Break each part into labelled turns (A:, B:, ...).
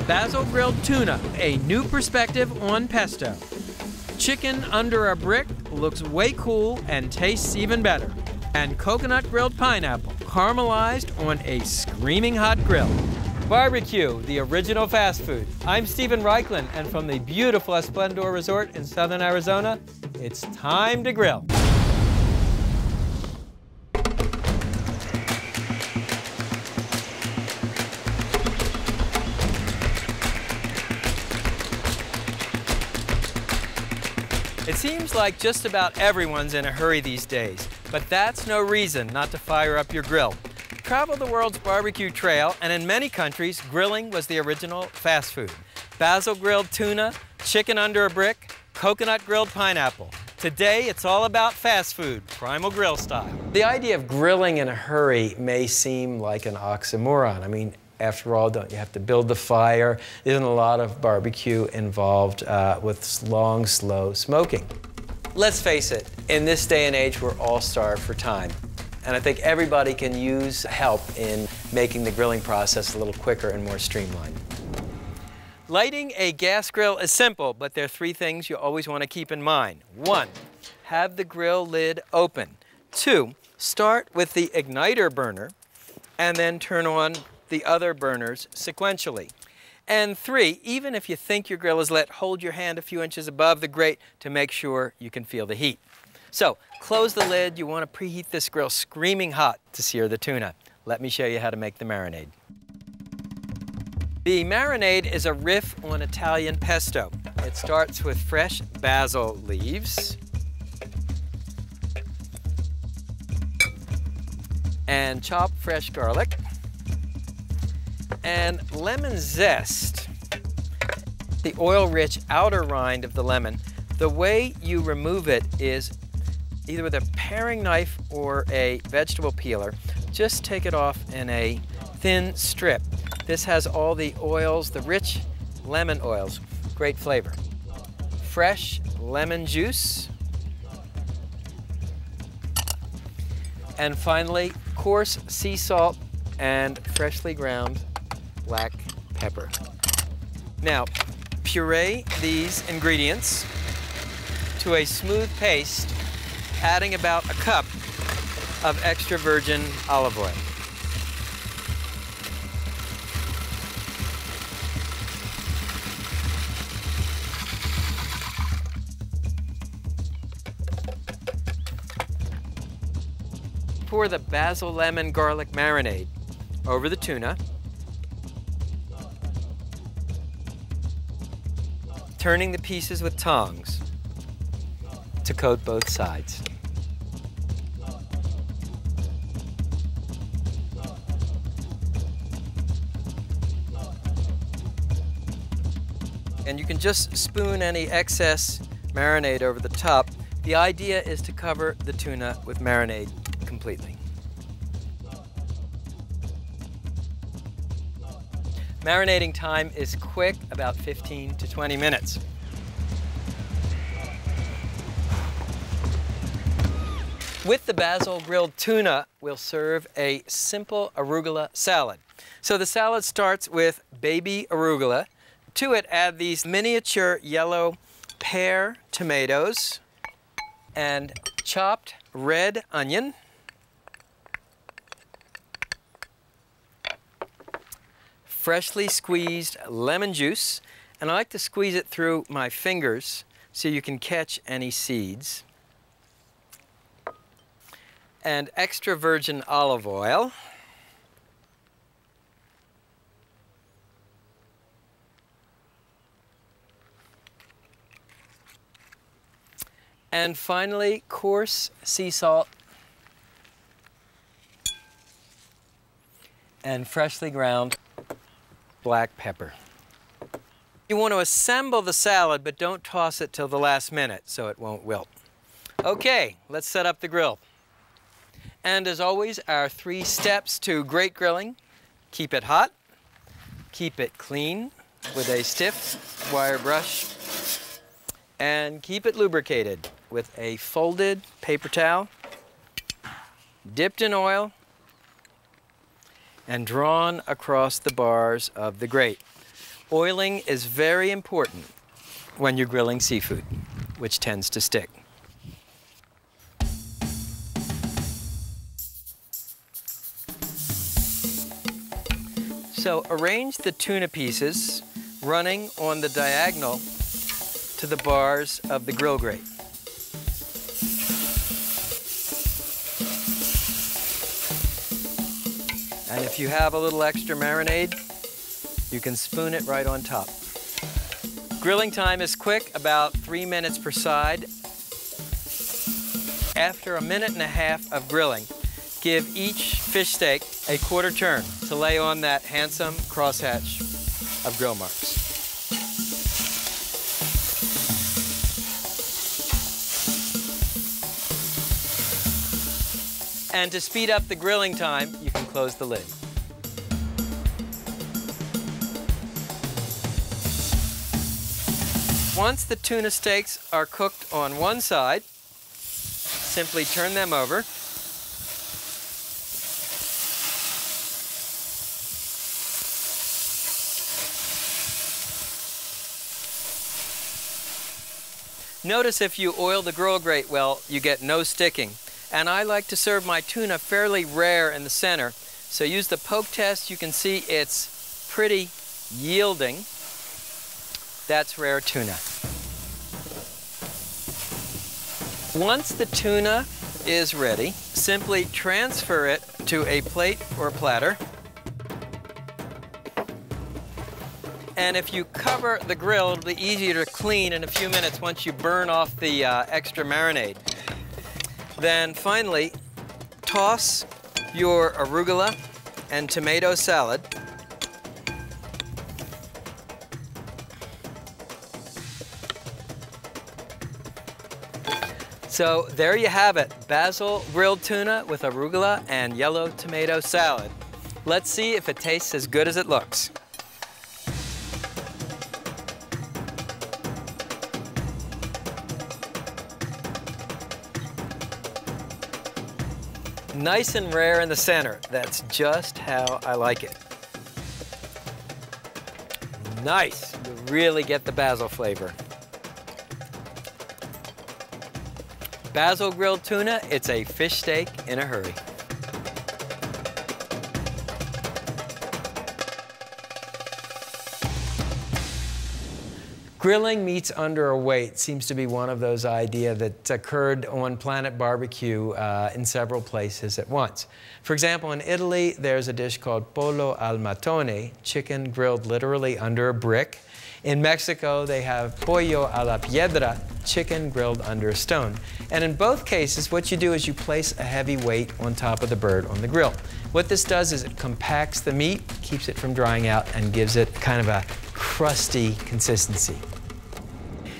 A: Basil grilled tuna, a new perspective on pesto. Chicken under a brick looks way cool and tastes even better. And coconut grilled pineapple, caramelized on a screaming hot grill. Barbecue, the original fast food. I'm Stephen Raichlen, and from the beautiful Esplendor Resort in southern Arizona, it's time to grill. It seems like just about everyone's in a hurry these days, but that's no reason not to fire up your grill. Travel the world's barbecue trail, and in many countries, grilling was the original fast food. Basil grilled tuna, chicken under a brick, coconut grilled pineapple. Today, it's all about fast food, Primal grill style. The idea of grilling in a hurry may seem like an oxymoron. I mean, after all, don't you have to build the fire? Isn't a lot of barbecue involved with long, slow smoking? Let's face it, in this day and age, we're all starved for time. And I think everybody can use help in making the grilling process a little quicker and more streamlined. Lighting a gas grill is simple, but there are three things you always want to keep in mind. 1, have the grill lid open. 2, start with the igniter burner and then turn on the other burners sequentially. And 3, even if you think your grill is lit, hold your hand a few inches above the grate to make sure you can feel the heat. So, close the lid. You want to preheat this grill screaming hot to sear the tuna. Let me show you how to make the marinade. The marinade is a riff on Italian pesto. It starts with fresh basil leaves and chopped fresh garlic and lemon zest. The oil-rich outer rind of the lemon, the way you remove it is either with a paring knife or a vegetable peeler. Just take it off in a thin strip. This has all the oils, the rich lemon oils. Great flavor. Fresh lemon juice. And finally, coarse sea salt and freshly ground black pepper. Now, puree these ingredients to a smooth paste, adding about a cup of extra virgin olive oil. Pour the basil lemon garlic marinade over the tuna, turning the pieces with tongs to coat both sides. And you can just spoon any excess marinade over the top. The idea is to cover the tuna with marinade completely. Marinating time is quick, about 15 to 20 minutes. With the basil grilled tuna, we'll serve a simple arugula salad. So the salad starts with baby arugula. To it, add these miniature yellow pear tomatoes and chopped red onion, freshly squeezed lemon juice, and I like to squeeze it through my fingers so you can catch any seeds, and extra virgin olive oil, and finally coarse sea salt and freshly ground black pepper. You want to assemble the salad, but don't toss it till the last minute so it won't wilt. Okay, let's set up the grill. And as always, our 3 steps to great grilling: keep it hot, keep it clean with a stiff wire brush, and keep it lubricated with a folded paper towel, dipped in oil, and drawn across the bars of the grate. Oiling is very important when you're grilling seafood, which tends to stick. So arrange the tuna pieces running on the diagonal to the bars of the grill grate. And if you have a little extra marinade, you can spoon it right on top. Grilling time is quick, about 3 minutes per side. After a minute and a half of grilling, give each fish steak a quarter turn to lay on that handsome crosshatch of grill marks. And to speed up the grilling time, you can close the lid. Once the tuna steaks are cooked on one side, simply turn them over. Notice if you oil the grill grate well, you get no sticking. And I like to serve my tuna fairly rare in the center. So use the poke test. You can see it's pretty yielding. That's rare tuna. Once the tuna is ready, simply transfer it to a plate or platter. And if you cover the grill, it'll be easier to clean in a few minutes once you burn off the extra marinade. Then finally, toss your arugula and tomato salad. So there you have it, basil grilled tuna with arugula and yellow tomato salad. Let's see if it tastes as good as it looks. Nice and rare in the center. That's just how I like it. Nice. You really get the basil flavor. Basil grilled tuna, it's a fish steak in a hurry. Grilling meats under a weight seems to be one of those ideas that occurred on Planet Barbecue in several places at once. For example, in Italy, there's a dish called Pollo al mattone, chicken grilled literally under a brick. In Mexico, they have Pollo a la Piedra, chicken grilled under a stone. And in both cases, what you do is you place a heavy weight on top of the bird on the grill. What this does is it compacts the meat, keeps it from drying out, and gives it kind of a crusty consistency.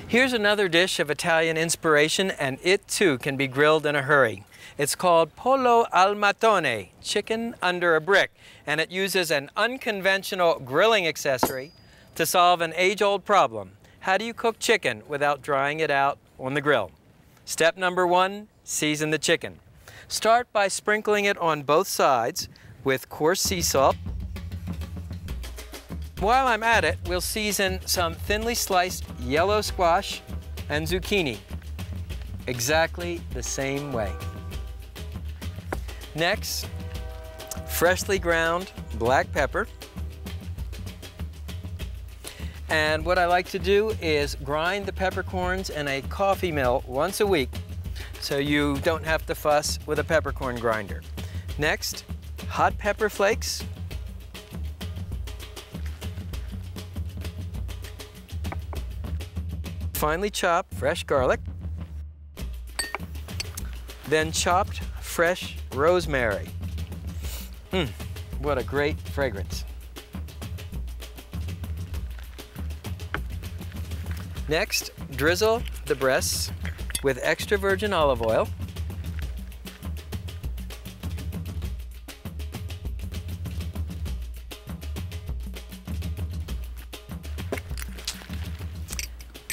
A: Here's another dish of Italian inspiration, and it too can be grilled in a hurry. It's called Pollo al mattone, chicken under a brick, and it uses an unconventional grilling accessory to solve an age-old problem. How do you cook chicken without drying it out on the grill? Step number 1, season the chicken. Start by sprinkling it on both sides with coarse sea salt. While I'm at it, we'll season some thinly sliced yellow squash and zucchini, exactly the same way. Next, freshly ground black pepper. And what I like to do is grind the peppercorns in a coffee mill once a week so you don't have to fuss with a peppercorn grinder. Next, hot pepper flakes. Finely chopped fresh garlic. Then chopped fresh rosemary. What a great fragrance. Next, drizzle the breasts with extra virgin olive oil.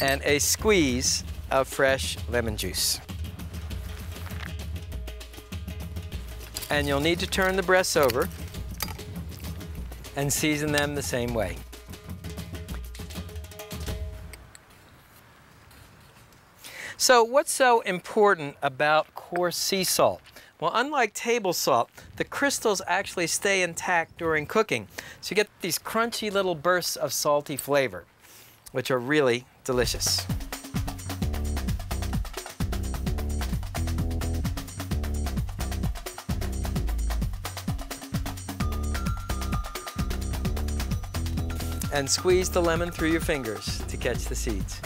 A: And a squeeze of fresh lemon juice. And you'll need to turn the breasts over and season them the same way. So what's so important about coarse sea salt? Well, unlike table salt, the crystals actually stay intact during cooking. So you get these crunchy little bursts of salty flavor, which are really delicious. And squeeze the lemon through your fingers to catch the seeds.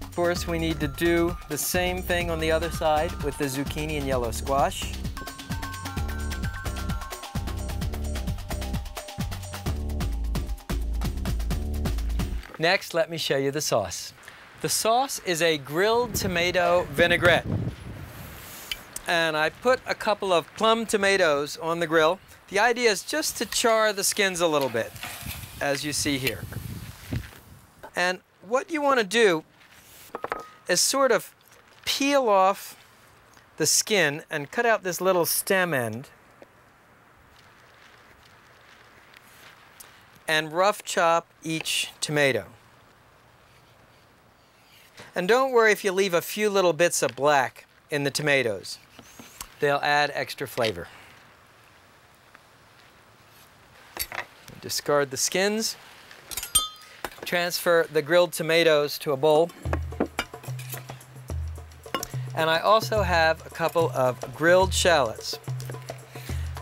A: Of course, we need to do the same thing on the other side with the zucchini and yellow squash. Next, let me show you the sauce. The sauce is a grilled tomato vinaigrette. And I put a couple of plum tomatoes on the grill. The idea is just to char the skins a little bit, as you see here. And what you want to do is sort of peel off the skin and cut out this little stem end and rough chop each tomato. And don't worry if you leave a few little bits of black in the tomatoes. They'll add extra flavor. Discard the skins. Transfer the grilled tomatoes to a bowl. And I also have a couple of grilled shallots.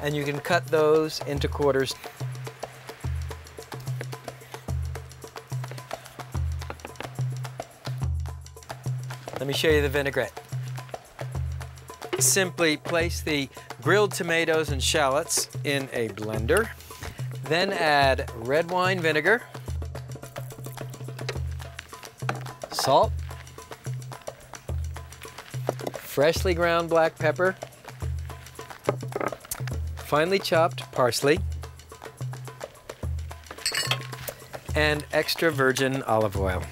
A: And you can cut those into quarters. Let me show you the vinaigrette. Simply place the grilled tomatoes and shallots in a blender. Then add red wine vinegar, salt, freshly ground black pepper, finely chopped parsley, and extra virgin olive oil.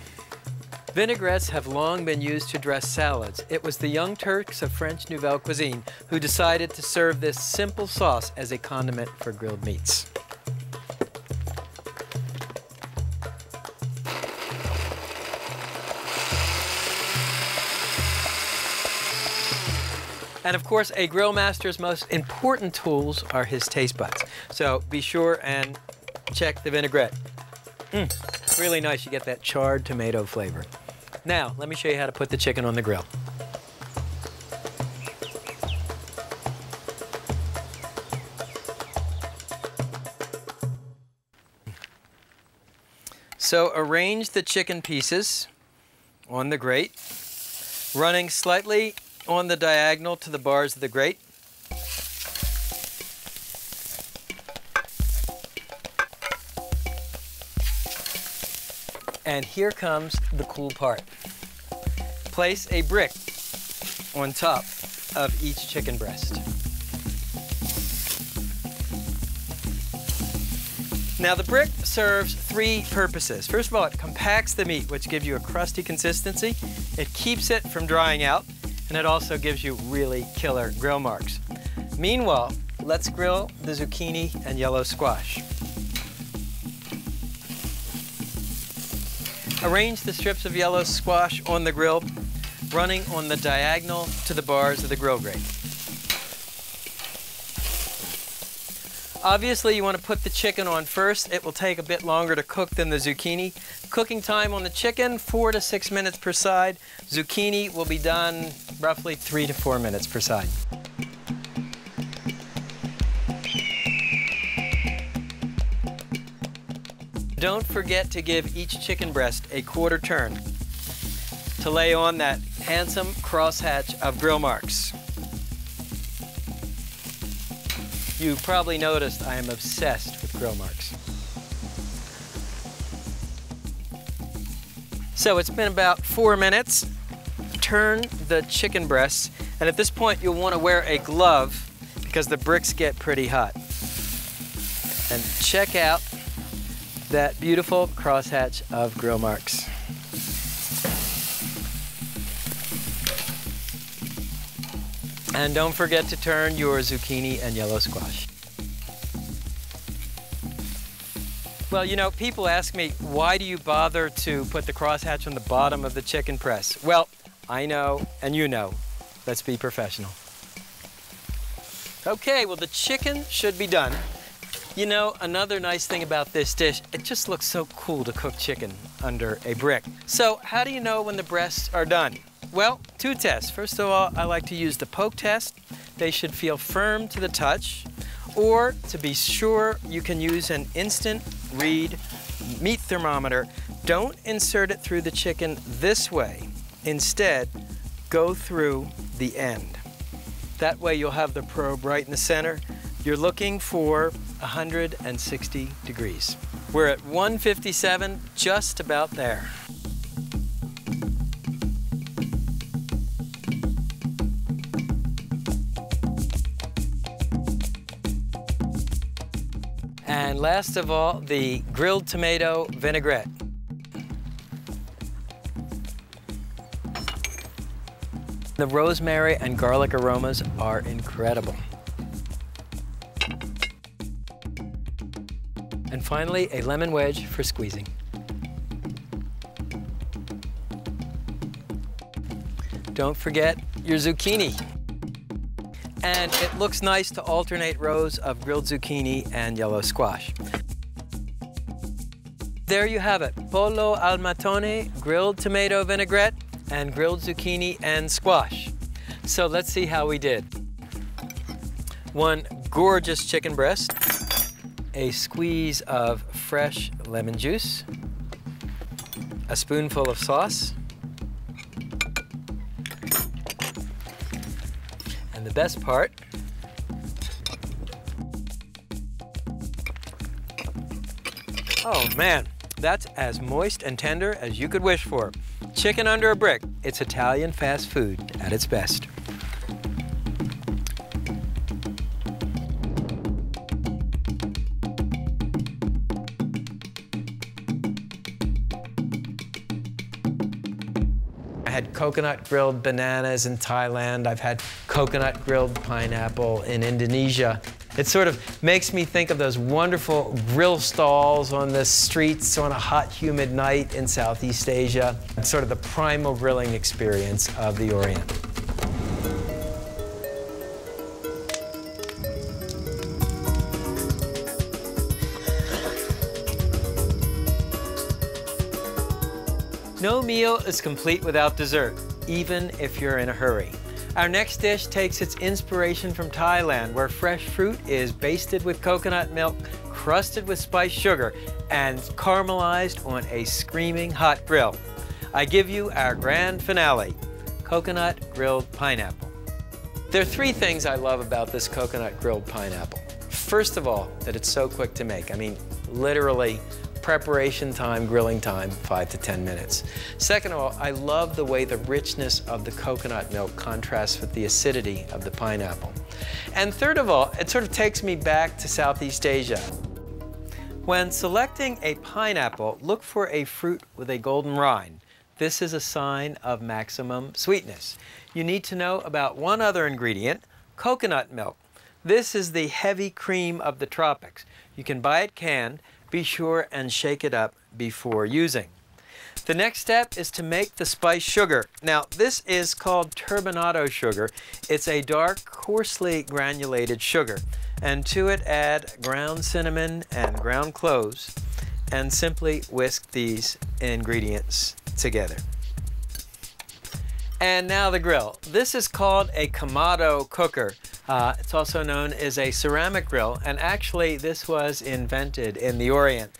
A: Vinaigrettes have long been used to dress salads. It was the Young Turks of French Nouvelle Cuisine who decided to serve this simple sauce as a condiment for grilled meats. And of course, a grill master's most important tools are his taste buds. So be sure and check the vinaigrette. Really nice, you get that charred tomato flavor. Now, let me show you how to put the chicken on the grill. So arrange the chicken pieces on the grate, running slightly on the diagonal to the bars of the grate. And here comes the cool part. Place a brick on top of each chicken breast. Now the brick serves three purposes. First of all, it compacts the meat, which gives you a crusty consistency. It keeps it from drying out, and it also gives you really killer grill marks. Meanwhile, let's grill the zucchini and yellow squash. Arrange the strips of yellow squash on the grill, running on the diagonal to the bars of the grill grate. Obviously, you want to put the chicken on first. It will take a bit longer to cook than the zucchini. Cooking time on the chicken, 4 to 6 minutes per side. Zucchini will be done roughly 3 to 4 minutes per side. Don't forget to give each chicken breast a quarter turn to lay on that handsome crosshatch of grill marks. You probably noticed I am obsessed with grill marks. So it's been about 4 minutes. Turn the chicken breasts, and at this point you'll want to wear a glove because the bricks get pretty hot. And check out that beautiful crosshatch of grill marks. And don't forget to turn your zucchini and yellow squash. Well, you know, people ask me, why do you bother to put the crosshatch on the bottom of the chicken press? Well, I know, and you know. Let's be professional. Okay, well, the chicken should be done. You know, another nice thing about this dish, it just looks so cool to cook chicken under a brick. So how do you know when the breasts are done? Well, 2 tests. First of all, I like to use the poke test. They should feel firm to the touch. Or, to be sure, you can use an instant read meat thermometer. Don't insert it through the chicken this way. Instead, go through the end. That way you'll have the probe right in the center. You're looking for 160 degrees. We're at 157, just about there. And last of all, the grilled tomato vinaigrette. The rosemary and garlic aromas are incredible. And finally, a lemon wedge for squeezing. Don't forget your zucchini. And it looks nice to alternate rows of grilled zucchini and yellow squash. There you have it, pollo al matone, grilled tomato vinaigrette, and grilled zucchini and squash. So let's see how we did. 1 gorgeous chicken breast, a squeeze of fresh lemon juice, a spoonful of sauce, and the best part, oh man, that's as moist and tender as you could wish for. Chicken under a brick. It's Italian fast food at its best. I had coconut grilled bananas in Thailand. I've had coconut grilled pineapple in Indonesia. It sort of makes me think of those wonderful grill stalls on the streets on a hot, humid night in Southeast Asia. It's sort of the primal grilling experience of the Orient. No meal is complete without dessert, even if you're in a hurry. Our next dish takes its inspiration from Thailand, where fresh fruit is basted with coconut milk, crusted with spiced sugar, and caramelized on a screaming hot grill. I give you our grand finale, coconut grilled pineapple. There are 3 things I love about this coconut grilled pineapple. First of all, that it's so quick to make. I mean, literally, preparation time, grilling time, 5 to 10 minutes. Second of all, I love the way the richness of the coconut milk contrasts with the acidity of the pineapple. And third of all, it sort of takes me back to Southeast Asia. When selecting a pineapple, look for a fruit with a golden rind. This is a sign of maximum sweetness. You need to know about one other ingredient, coconut milk. This is the heavy cream of the tropics. You can buy it canned. Be sure and shake it up before using. The next step is to make the spiced sugar. Now, this is called turbinado sugar. It's a dark, coarsely granulated sugar. And to it add ground cinnamon and ground cloves, and simply whisk these ingredients together. And now the grill. This is called a Kamado cooker. It's also known as a ceramic grill, and actually this was invented in the Orient.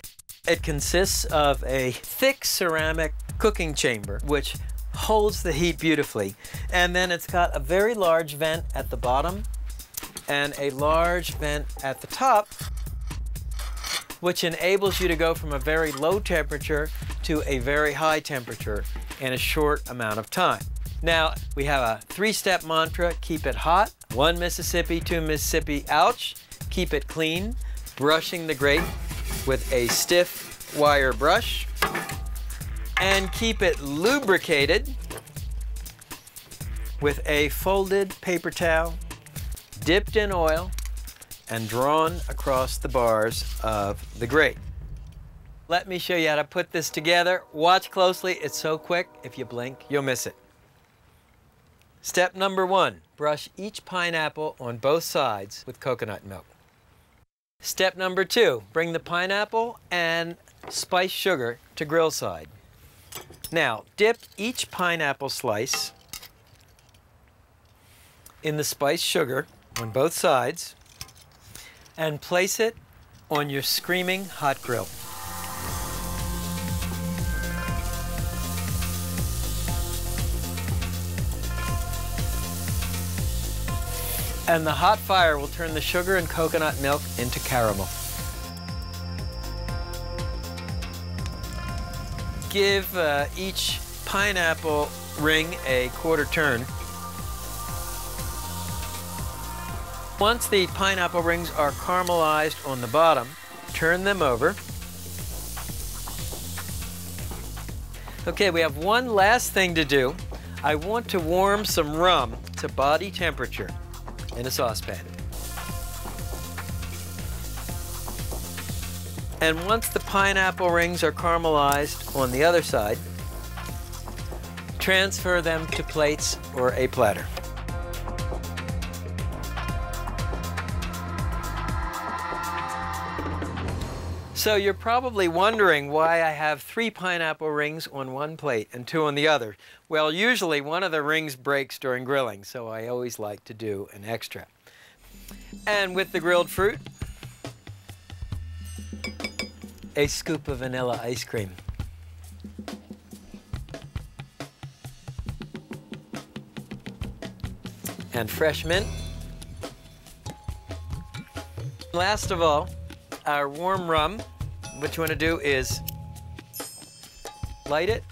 A: It consists of a thick ceramic cooking chamber which holds the heat beautifully, and then it's got a very large vent at the bottom and a large vent at the top, which enables you to go from a very low temperature to a very high temperature in a short amount of time. Now, we have a 3-step mantra: keep it hot, 1 Mississippi, 2 Mississippi, ouch, keep it clean, brushing the grate with a stiff wire brush, and keep it lubricated with a folded paper towel, dipped in oil, and drawn across the bars of the grate. Let me show you how to put this together. Watch closely, it's so quick, if you blink, you'll miss it. Step number 1, brush each pineapple on both sides with coconut milk. Step number 2, bring the pineapple and spiced sugar to grill side. Now, dip each pineapple slice in the spiced sugar on both sides and place it on your screaming hot grill. And the hot fire will turn the sugar and coconut milk into caramel. Give each pineapple ring a quarter turn. Once the pineapple rings are caramelized on the bottom, turn them over. Okay, we have one last thing to do. I want to warm some rum to body temperature in a saucepan. And once the pineapple rings are caramelized on the other side, transfer them to plates or a platter. So you're probably wondering why I have 3 pineapple rings on one plate and 2 on the other. Well, usually one of the rings breaks during grilling, so I always like to do an extra. And with the grilled fruit, a scoop of vanilla ice cream. And fresh mint. Last of all, our warm rum. What you want to do is light it,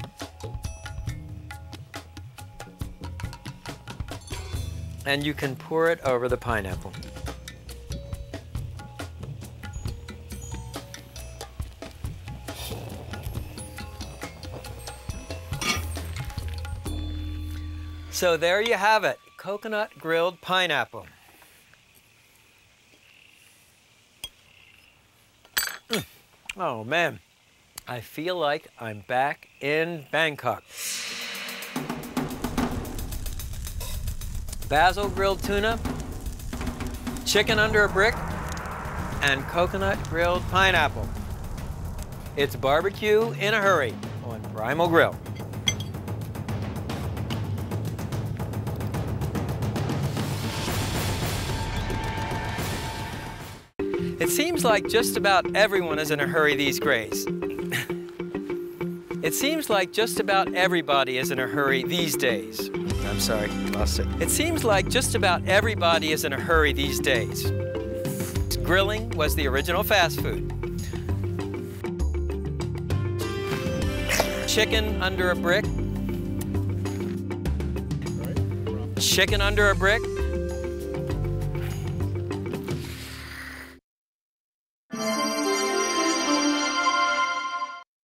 A: and you can pour it over the pineapple. So there you have it, coconut grilled pineapple. Oh man, I feel like I'm back in Bangkok. Basil grilled tuna, chicken under a brick, and coconut grilled pineapple. It's barbecue in a hurry on Primal Grill. It seems like just about everyone is in a hurry these days. It seems like just about everybody is in a hurry these days. I'm sorry, lost it. It seems like just about everybody is in a hurry these days. Grilling was the original fast food. Chicken under a brick. Chicken under a brick.